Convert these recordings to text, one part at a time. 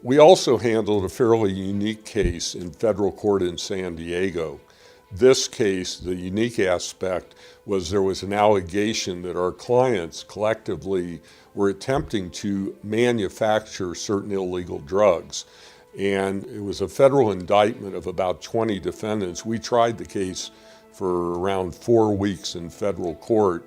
We also handled a fairly unique case in federal court in San Diego. This case, the unique aspect was there was an allegation that our clients collectively were attempting to manufacture certain illegal drugs. And it was a federal indictment of about 20 defendants. We tried the case for around 4 weeks in federal court.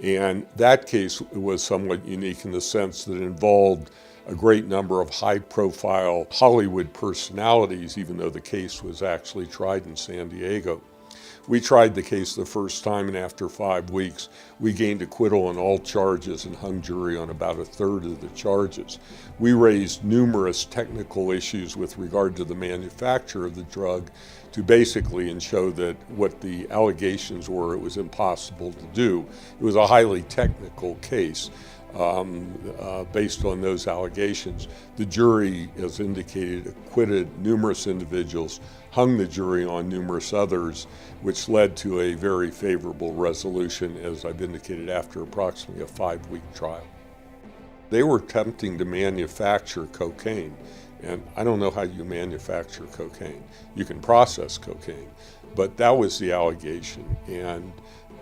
And that case was somewhat unique in the sense that it involved a great number of high-profile Hollywood personalities, even though the case was actually tried in San Diego. We tried the case the first time, and after 5 weeks, we gained acquittal on all charges and hung jury on about a third of the charges. We raised numerous technical issues with regard to the manufacture of the drug to basically show that what the allegations were, it was impossible to do. It was a highly technical case. Based on those allegations. The jury, as indicated, acquitted numerous individuals, hung the jury on numerous others, which led to a very favorable resolution, as I've indicated, after approximately a 5-week trial. They were attempting to manufacture cocaine, and I don't know how you manufacture cocaine. You can process cocaine, but that was the allegation, and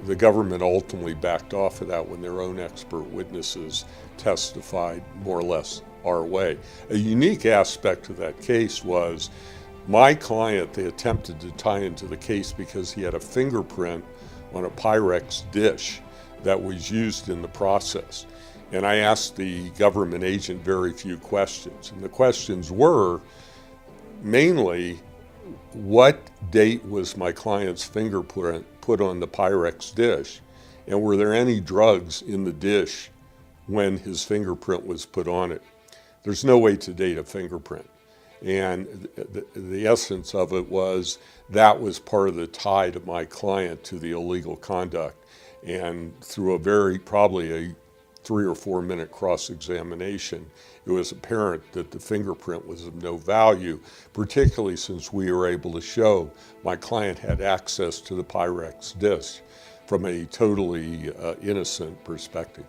the government ultimately backed off of that when their own expert witnesses testified more or less our way. A unique aspect of that case was my client, they attempted to tie into the case because he had a fingerprint on a Pyrex dish that was used in the process. And I asked the government agent very few questions. And the questions were mainly, what date was my client's fingerprint put on the Pyrex dish? And were there any drugs in the dish when his fingerprint was put on it? There's no way to date a fingerprint. And the essence of it was that was part of the tie to my client to the illegal conduct. And through probably a 3 or 4 minute cross-examination, it was apparent that the fingerprint was of no value, particularly since we were able to show my client had access to the Pyrex dish from a totally innocent perspective.